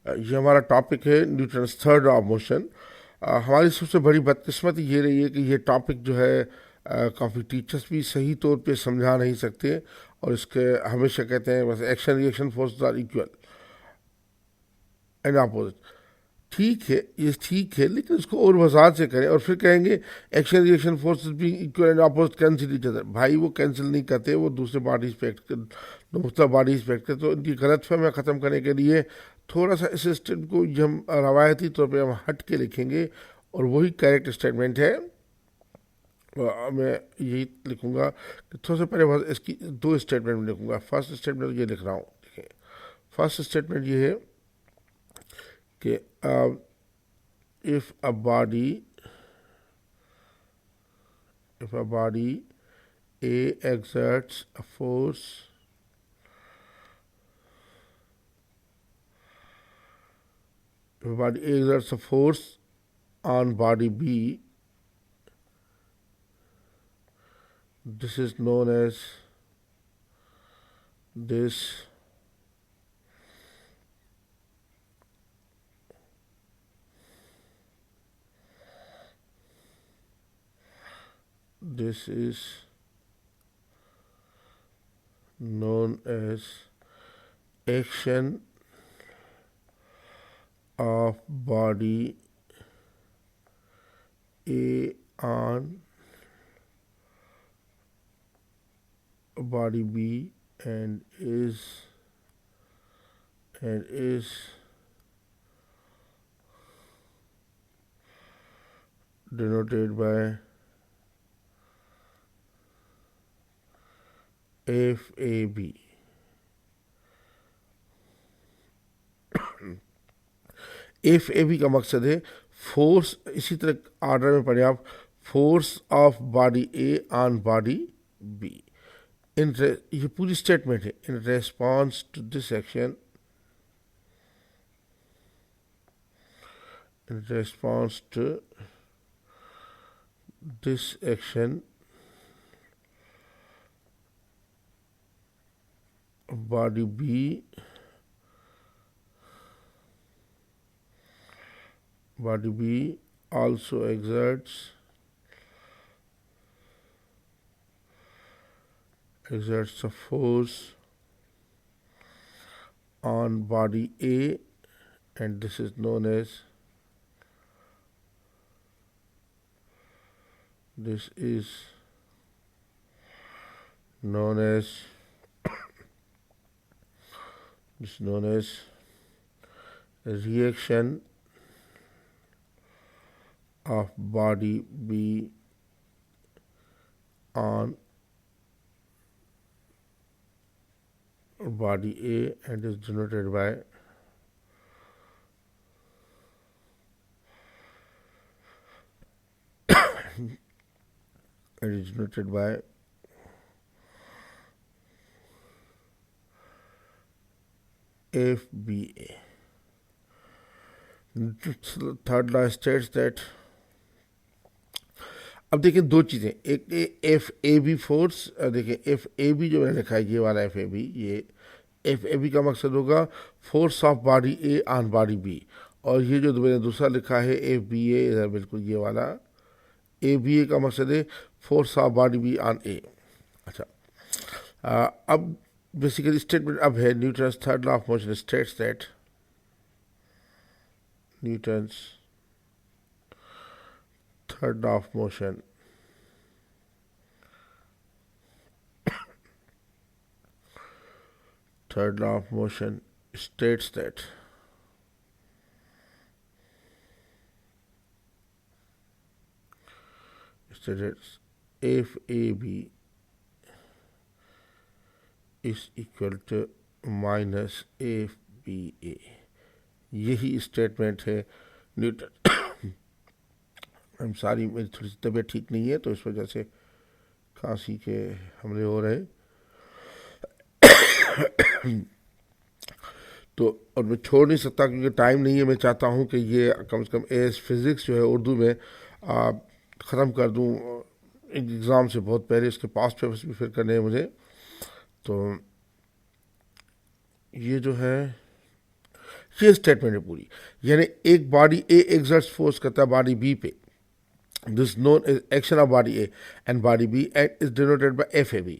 ये हमारा टॉपिक है Newton's third law of motion. हमारी सबसे बड़ी बदकिस्मती ये रही है कि ये टॉपिक जो है काफ़ी टीचर्स भी सही तौर पे समझा नहीं सकते, और इसके हमेशा कहते हैं बस action reaction force are equal and opposite. ठीक है, ये ठीक है, लेकिन इसको और वजाहत से करें और फिर कहेंगे एक्शन रिएक्शन फोर्सेस भी equal and opposite cancel each other. भाई वो कैंसिल नहीं करते, वो दूसरे बॉडीज पे मुख्तलिफ बॉडीज पे करते। तो इनकी गलत फहमियाँ ख़त्म करने के लिए थोड़ा सा इस स्टेटमेंट को ये हम रवायती तौर पर हम हट के लिखेंगे, और वही करेक्ट स्टेटमेंट है। मैं यही लिखूंगा कि थोड़ा सा पहले इसकी दो स्टेटमेंट लिखूंगा। फर्स्ट स्टेटमेंट ये लिख रहा हूँ, देखिए फर्स्ट स्टेटमेंट ये है कि if a body if a body A exerts a force if a body A exerts a force on body B, this is known as this is known as action of body A on body B and is denoted by FAB। FAB का मकसद है force, इसी तरह order में पढ़े आप, force of body A on body B. ये पूरी स्टेटमेंट है। In response to this action, in response to this action, body B also exerts a force on body A, and this is known as reaction of body B on body A and is denoted by FBA। Third law states that, अब देखिए दो चीज़ें, एक FAB force, देखिए FAB जो मैंने लिखा है ये वाला FAB, ये FAB का मकसद होगा force of body A on body B, और ये जो मैंने दूसरा लिखा है FBA, इधर बिल्कुल ये वाला ABA का मकसद है force of body B on A। अच्छा, अब बेसिकली स्टेटमेंट अब है Newton's third law of motion states that Newton's third law of motion states that FAB is equal to minus FBA। यही स्टेटमेंट है न्यूटन। हम सारी, मेरी थोड़ी सी तबीयत ठीक नहीं है तो इस वजह से खांसी के हमले हो रहे हैं। तो और मैं छोड़ नहीं सकता क्योंकि टाइम नहीं है। मैं चाहता हूँ कि ये कम से कम एज फिज़िक्स जो है उर्दू में ख़त्म कर दूँ एग्ज़ाम से बहुत पहले। इसके पास्ट पेपर्स भी फिर करने हैं मुझे। तो ये जो है ये स्टेटमेंट है पूरी। यानी एक बॉडी ए एक्सर्ट्स फोर्स करता है बॉडी बी पे, this is known as action of body A and body B and is denoted by FAB.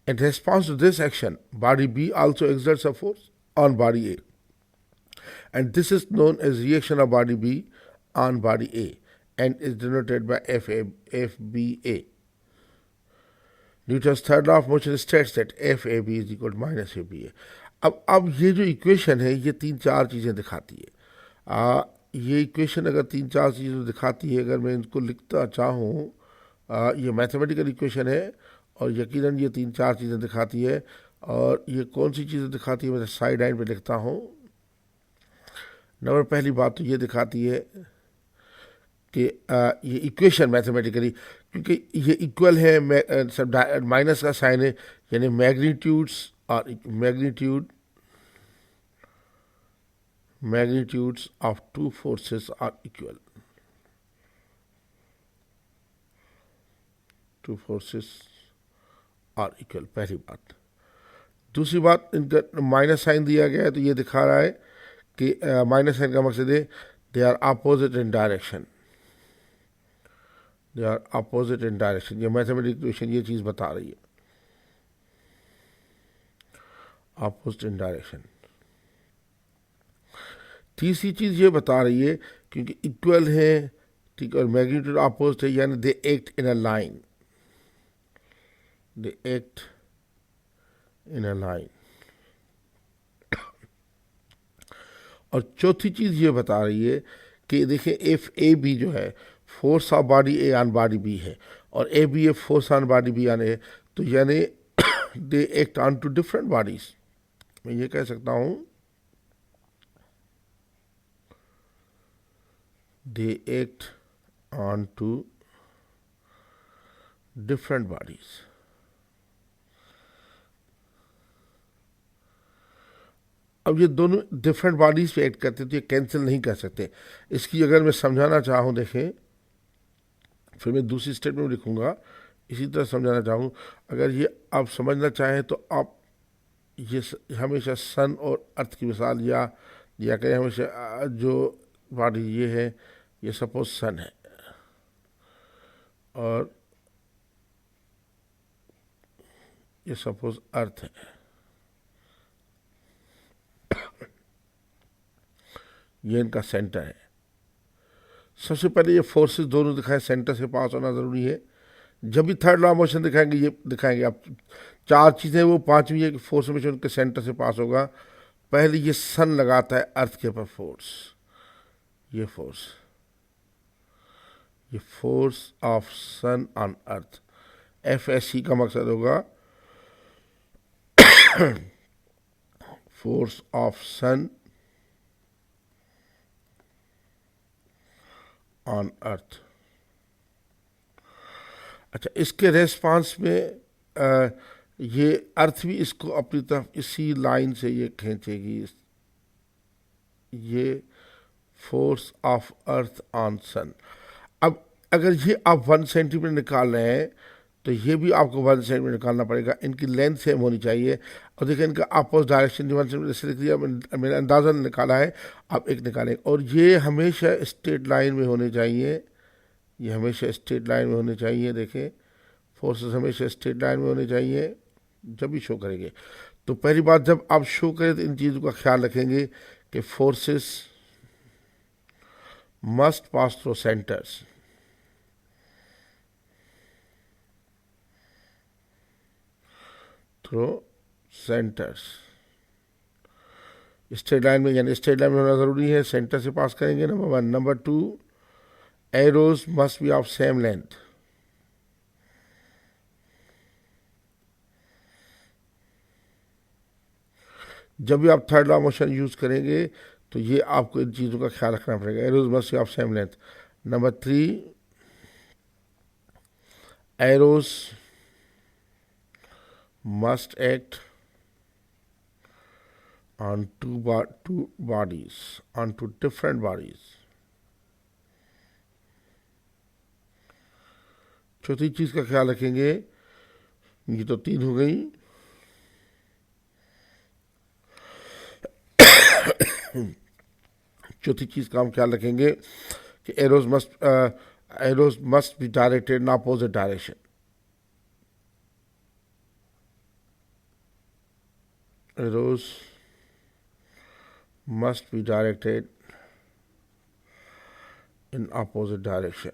In response to this action, body B also exerts a force on body A, and this is known as reaction of body B on body A and is denoted by FBA. Newton's third law of motion states that FAB is equal to minus FBA. अब ये जो equation है ये तीन चार चीज़ें दिखाती है। ये इक्वेशन अगर तीन चार चीज़ें दिखाती है, अगर मैं इनको लिखता चाहूँ, ये मैथमेटिकल इक्वेशन है और यकीनन ये तीन चार चीज़ें दिखाती है। और ये कौन सी चीज़ें दिखाती है मैं साइड लाइन पे लिखता हूँ। नंबर पहली बात तो ये दिखाती है कि ये इक्वेशन मैथमेटिकली, क्योंकि ये इक्वल है, माइनस का साइन है, यानी magnitudes of two forces are equal. Two forces are equal, पहली बात। दूसरी बात, इनका माइनस साइन दिया गया है तो ये दिखा रहा है कि माइनस साइन का मकसद है they are opposite in direction, they are opposite in direction. ये मैथमेटिकल इक्वेशन ये चीज़ बता रही है, अपोजिट इन डायरेक्शन। तीसरी चीज़ ये बता रही है क्योंकि इक्वल है, ठीक, और मैग्नीट्यूड अपोजिट है, यानी they act in a line, they act in a line. और चौथी चीज़ ये बता रही है कि देखिए FAB जो है force of body A on body B है और ABA force on body B on A, तो यानी they act on two different bodies. मैं ये कह सकता हूँ they act on to different bodies. अब ये दोनों डिफरेंट बॉडीज पे एक्ट करते तो ये कैंसिल नहीं कर सकते। इसकी अगर मैं समझाना चाहूँ, देखें, फिर मैं दूसरी स्टेटमेंट में लिखूँगा, इसी तरह समझाना चाहूँ। अगर ये आप समझना चाहें तो आप ये हमेशा सन और अर्थ की मिसाल या कहें हमेशा जो बॉडी ये है, ये सपोज सन है और ये सपोज अर्थ है। ये इनका सेंटर है। सबसे पहले ये फोर्सेस दोनों दिखाएं, सेंटर से पास होना ज़रूरी है। जब भी थर्ड लॉ ऑफ मोशन दिखाएंगे, ये दिखाएंगे आप चार चीज़ें, वो पांचवी है कि फोर्स हमेशा उनके सेंटर से पास होगा। पहले ये सन लगाता है अर्थ के ऊपर फोर्स, ये फोर्स, ये force of sun on earth, FSC का मकसद होगा force of sun on earth. अच्छा, इसके रेस्पॉन्स में ये अर्थ भी इसको अपनी तरफ इसी लाइन से ये खींचेगी, ये फोर्स ऑफ अर्थ ऑन सन। अब अगर ये आप 1 सेंटीमीटर निकाल रहे हैं तो ये भी आपको 1 सेंटीमीटर निकालना पड़ेगा। इनकी लेंथ सेम होनी चाहिए। और देखिए इनका अपोजिट डायरेक्शन 1 सेंटीमीटर से लिख दिया, मैंने अंदाज़ा निकाला है, आप एक निकालें। और ये हमेशा स्ट्रेट लाइन में होने चाहिए, ये हमेशा स्ट्रेट लाइन में होने चाहिए। देखें, फोर्सेस हमेशा स्ट्रेट लाइन में होने चाहिए जब भी शो करेंगे। तो पहली बात, जब आप शो करें तो इन चीज़ों का ख्याल रखेंगे कि forces must pass through centres, through centres. Straight line में, यानी स्ट्रेट लाइन में होना ज़रूरी है, सेंटर से पास करेंगे, number 1। Number 2, arrows must be of same length. जब भी आप थर्ड लॉ मोशन यूज करेंगे तो ये आपको इन चीज़ों का ख्याल रखना पड़ेगा, arrows must be of same length. Number 3, arrows must act on two bodies, on two different bodies. चौथी चीज का ख्याल रखेंगे, ये तो 3 हो गई। चौथी चीज़ का हम ख्याल रखेंगे कि arrows must be directed in opposite direction. Arrows must be directed in opposite direction।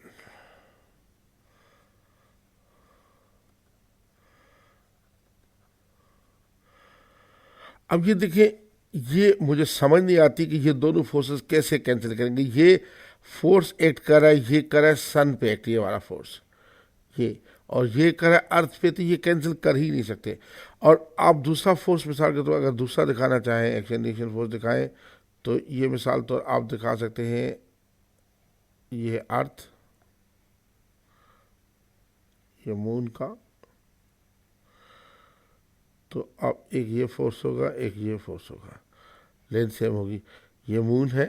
अब ये देखिए, ये मुझे समझ नहीं आती कि ये दोनों फोर्सेस कैसे कैंसिल करेंगे। ये फोर्स एक्ट कर रहा है, ये कर रहा है सन पे एक्ट, ये वाला फोर्स, ये, और ये कर रहा है अर्थ पे, तो ये कैंसिल कर ही नहीं सकते। और आप दूसरा फोर्स मिसाल के तौर अगर दूसरा दिखाना चाहें, एक्शन रिएक्शन फोर्स दिखाएं, तो ये मिसाल तो आप दिखा सकते हैं, ये है अर्थ, ये मून का, तो अब एक ये फोर्स होगा, एक ये फोर्स होगा, लेंथ सेम होगी। ये मून है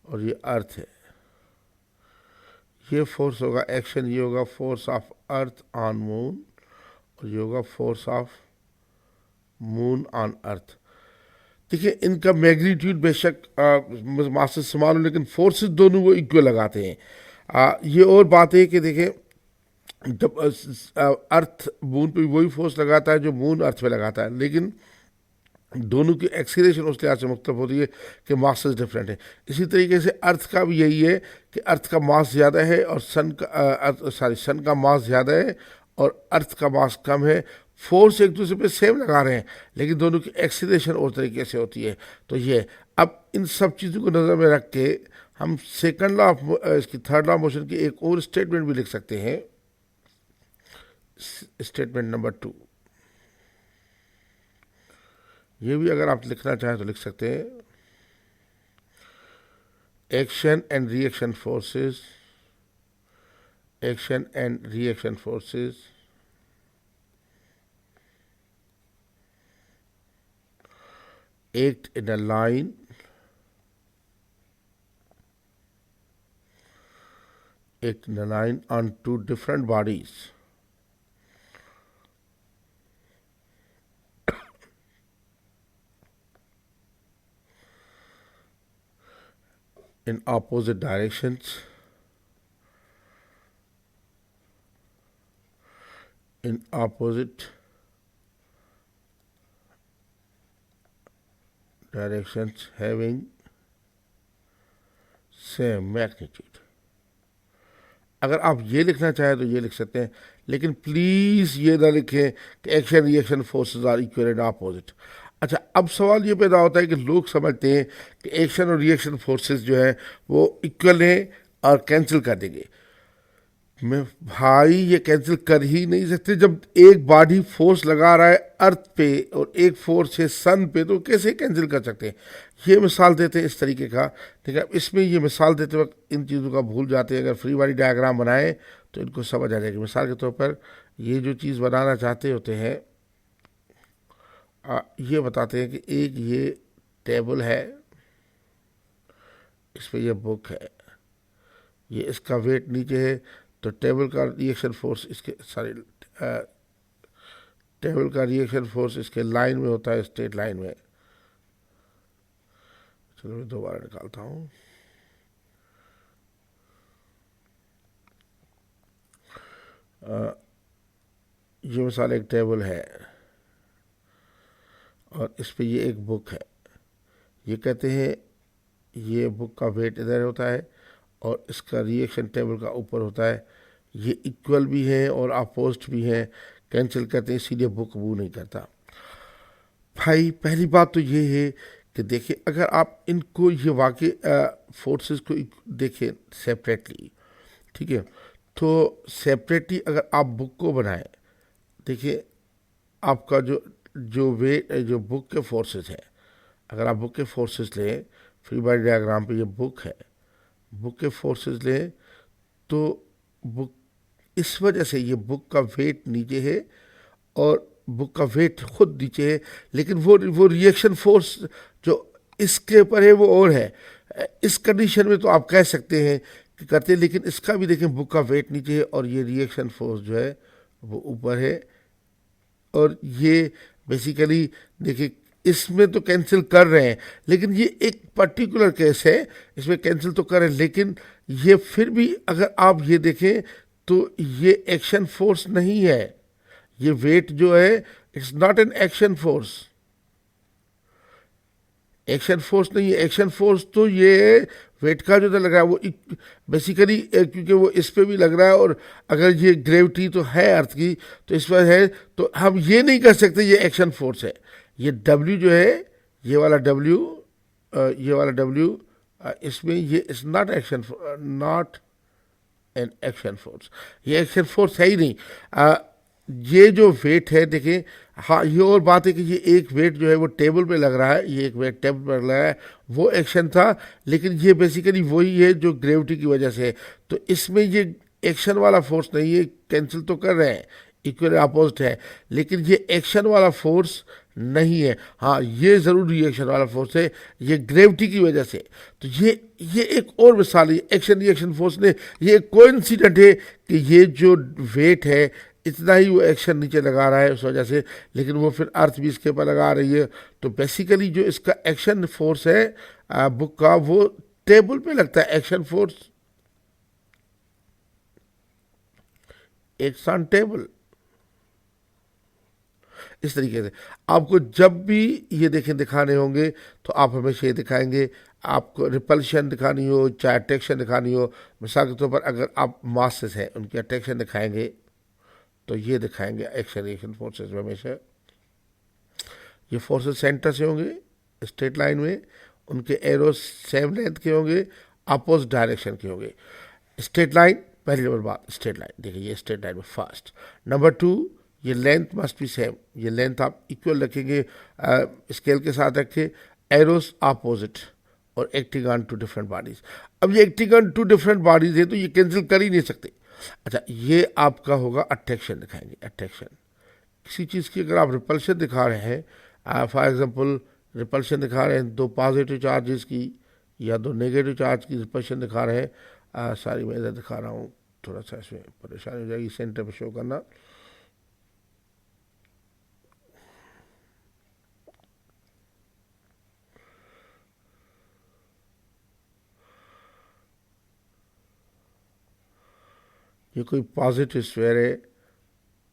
और ये अर्थ है, ये फोर्स होगा एक्शन, ये होगा force of earth on moon, और ये होगा force of moon on earth. देखिए, इनका मैग्नीट्यूड बेशक मास समान हो, लेकिन फोर्सेस दोनों वो इक्वल लगाते हैं। ये और बात है कि देखिए, जब अर्थ मून पे वही फोर्स लगाता है जो मून अर्थ पे लगाता है, लेकिन दोनों की एक्सीलरेशन उस लिहाज से मुख्तलिफ होती है कि मासेस डिफरेंट है। इसी तरीके से अर्थ का भी यही है कि अर्थ का मास ज़्यादा है और सन का मास ज़्यादा है और अर्थ का मास कम है। फोर्स एक दूसरे पे सेम लगा रहे हैं, लेकिन दोनों की एक्सीलरेशन और तरीके से होती है। तो ये, अब इन सब चीज़ों को नज़र में रख के हम सेकंड लॉ ऑफ इसकी थर्ड लॉ ऑफ मोशन की एक और स्टेटमेंट भी लिख सकते हैं। स्टेटमेंट नंबर 2, ये भी अगर आप लिखना चाहें तो लिख सकते हैं, action and reaction forces, action and reaction forces act in a line on two different bodies in opposite directions, in opposite directions having same magnitude। अगर आप ये लिखना चाहें तो ये लिख सकते हैं, लेकिन प्लीज़ ये ना लिखें कि action reaction forces are equal and opposite. अच्छा, अब सवाल ये पैदा होता है कि लोग समझते हैं कि एक्शन और रिएक्शन फोर्सेस जो है वो इक्वल हैं और कैंसिल कर देंगे। मैं भाई, ये कैंसिल कर ही नहीं सकते। जब एक बॉडी फोर्स लगा रहा है अर्थ पे और एक फोर्स है सन पे, तो कैसे कैंसिल कर सकते हैं। ये मिसाल देते हैं इस तरीके का, ठीक है। इसमें ये मिसाल देते वक्त इन चीज़ों का भूल जाते हैं। अगर फ्री बॉडी डायग्राम बनाएं तो इनको समझ आ जाएगी। मिसाल के तौर पर ये जो चीज़ बनाना चाहते होते हैं, ये बताते हैं कि एक ये टेबल है, इस पर यह बुक है, ये इसका वेट नीचे है, तो टेबल का रिएक्शन फोर्स इसके टेबल का रिएक्शन फोर्स इसके लाइन में होता है, स्ट्रेट लाइन में। चलो मैं दोबारा निकालता हूँ। ये मिसाल एक टेबल है और इस पे ये एक बुक है। ये कहते हैं ये बुक का वेट इधर होता है और इसका रिएक्शन टेबल का ऊपर होता है। ये इक्वल भी हैं और अपोजिट भी हैं, कैंसिल करते हैं, इसीलिए बुक मूव नहीं करता। भाई, पहली बात तो ये है कि देखिए, अगर आप इनको ये वाकई फोर्सेस को देखें सेपरेटली, ठीक है, तो सेपरेटली अगर आप बुक को बनाएं, देखिए आपका जो बुक के फोर्सेस हैं, अगर आप बुक के फोर्सेस लें, फ्री बॉडी डायग्राम पे ये बुक है, बुक के फोर्सेस लें, तो बुक, इस वजह से ये बुक का वेट नीचे है और बुक का वेट खुद नीचे है, लेकिन वो रिएक्शन फोर्स जो इसके ऊपर है वो और है। इस कंडीशन में तो आप कह सकते हैं कि करते हैं, लेकिन इसका भी देखें, बुक का वेट नीचे है और ये रिएक्शन फोर्स जो है वो ऊपर है। और ये बेसिकली देखिए, इसमें तो कैंसिल कर रहे हैं, लेकिन ये एक पर्टिकुलर केस है, इसमें कैंसिल तो कर रहे हैं, लेकिन ये फिर भी अगर आप ये देखें तो ये एक्शन फोर्स नहीं है। ये वेट जो है it's not an action force, action force नहीं है। एक्शन फोर्स तो ये वेट का जो लग रहा है वो बेसिकली, क्योंकि वो इस पे भी लग रहा है, और अगर ये ग्रेविटी तो है अर्थ की, तो इस पर है, तो हम ये नहीं कर सकते ये एक्शन फोर्स है। ये डब्ल्यू जो है, ये वाला डब्ल्यू, ये वाला डब्ल्यू, इसमें ये it's not action, not an action force, ये एक्शन फोर्स है ही नहीं। ये जो वेट है देखिए, हाँ ये और बात है कि ये एक वेट जो है वो टेबल पे लग रहा है, ये एक वेट टेबल पर लग रहा है, वो एक्शन था, लेकिन ये बेसिकली वही है जो ग्रेविटी की वजह से है। तो इसमें ये एक्शन वाला फोर्स नहीं है, कैंसिल तो कर रहे हैं, इक्वल अपोजिट है, लेकिन ये एक्शन वाला फोर्स नहीं है। हाँ ये ज़रूर रिएक्शन वाला फोर्स है, ये ग्रेविटी की वजह से। तो ये एक और मिसाल है एक्शन रिएक्शन फोर्स ने, ये एक कोइंसिडेंट है कि ये जो वेट है इतना ही वो एक्शन नीचे लगा रहा है उस वजह से, लेकिन वो फिर अर्थ भी इसके ऊपर लगा रही है। तो बेसिकली जो इसका एक्शन फोर्स है बुक का, वो टेबल पे लगता है। Action force it's on table. इस तरीके से आपको जब भी ये देखें दिखाने होंगे तो आप हमेशा ये दिखाएंगे, आपको रिपल्शन दिखानी हो चाहे अट्रैक्शन दिखानी हो। मिसाल के तौर पर अगर आप मासेस हैं उनकी अट्रैक्शन दिखाएंगे तो ये दिखाएंगे एक्शन रिएक्शन फोर्सेस में हमेशा। ये फोर्सेस सेंटर से होंगे स्ट्रेट लाइन में, उनके एरो सेम लेंथ के होंगे, अपोजिट डायरेक्शन के होंगे। स्ट्रेट लाइन, पहली नंबर बात स्ट्रेट लाइन, देखिए ये स्ट्रेट लाइन में फर्स्ट। नंबर टू, ये लेंथ मस्ट बी सेम, ये लेंथ आप इक्वल रखेंगे, स्केल के साथ रखें, एरोस अपोजिट और acting on two different bodies. अब ये acting on two different bodies है तो ये कैंसिल कर ही नहीं सकते। अच्छा ये आपका होगा अट्रैक्शन दिखाएंगे, अट्रैक्शन किसी चीज़ की अगर आप रिपल्शन दिखा रहे हैं, फॉर एग्जांपल रिपल्शन दिखा रहे हैं दो पॉजिटिव चार्जेस की या दो नेगेटिव चार्ज की रिपल्शन दिखा रहे हैं, सारी मैं इधर दिखा रहा हूँ, थोड़ा सा इसमें परेशानी हो जाएगी सेंटर पे शो करना। ये कोई पॉजिटिव स्फीयर है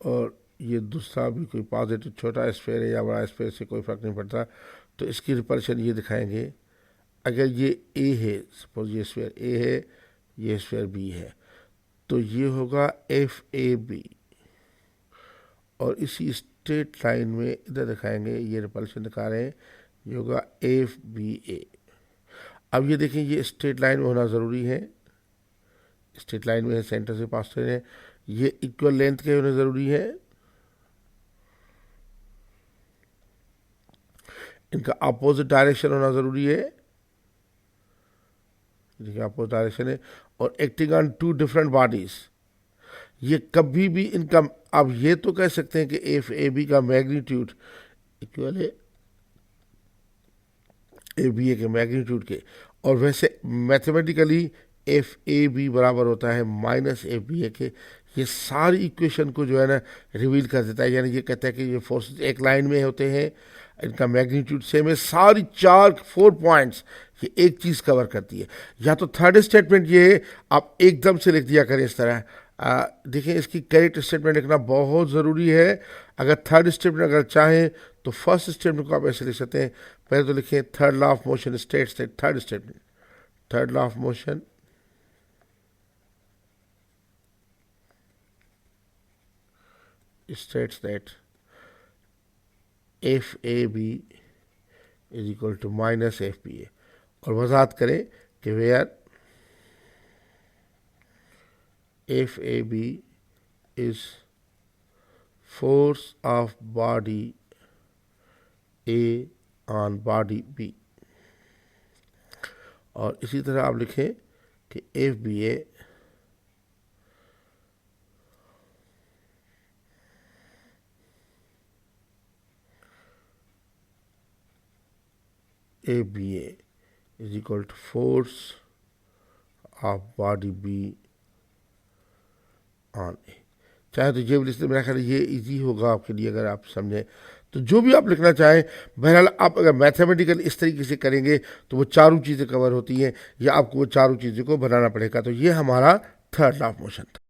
और ये दूसरा भी कोई पॉजिटिव छोटा स्फीयर है या बड़ा स्फीयर, से कोई फर्क नहीं पड़ता। तो इसकी रिपल्शन ये दिखाएंगे, अगर ये ए है, सपोज ये स्फीयर ए है, ये स्फीयर बी है, तो ये होगा एफ ए बी। और इसी स्ट्रेट लाइन में इधर दिखाएंगे, ये रिपल्शन दिखा रहे हैं, ये होगा एफ बी ए। अब ये देखें ये स्ट्रेट लाइन में होना ज़रूरी है, स्ट्रेट लाइन में है, सेंटर से पास कर रहे हैं, ये इक्वल लेंथ के होने ज़रूरी है, इनका अपोजिट डायरेक्शन होना ज़रूरी है, देखिए अपोजिट डायरेक्शन है, और acting on two different bodies. ये कभी भी इनका, आप ये तो कह सकते हैं कि एफ ए बी का मैग्नीट्यूड इक्वल है ए बी ए के मैग्नीट्यूड के, और वैसे मैथमेटिकली एफ ए बी बराबर होता है माइनस एफ बी ए के। ये सारी इक्वेशन को जो है ना रिवील कर देता है, यानी ये कहता है कि ये फोर्सेस एक लाइन में होते हैं, इनका मैग्नीट्यूड सेम है, सारी चार 4 पॉइंट्स ये एक चीज़ कवर करती है। या तो थर्ड स्टेटमेंट ये है, आप एकदम से लिख दिया करें इस तरह, देखें इसकी करेक्ट स्टेटमेंट लिखना बहुत ज़रूरी है। अगर थर्ड स्टेटमेंट अगर चाहें तो फर्स्ट स्टेटमेंट को आप ऐसे लिख सकते हैं, पहले तो लिखें third law of motion states that, third statement, third law of motion states that F A B is equal to minus F B A, और वजाहत करें कि where F A B is force of body A on body B. और इसी तरह आप लिखें कि F B A B A is equal to force of body B on A. चाहे तो ये लिखते, मेरा ख्याल ये इजी होगा आपके लिए अगर आप समझें। तो जो भी आप लिखना चाहें, बहरहाल आप अगर मैथमेटिकल इस तरीके से करेंगे तो वो चारों चीज़ें कवर होती हैं, या आपको वो चारों चीज़ों को बनाना पड़ेगा। तो ये हमारा थर्ड लॉ ऑफ मोशन था।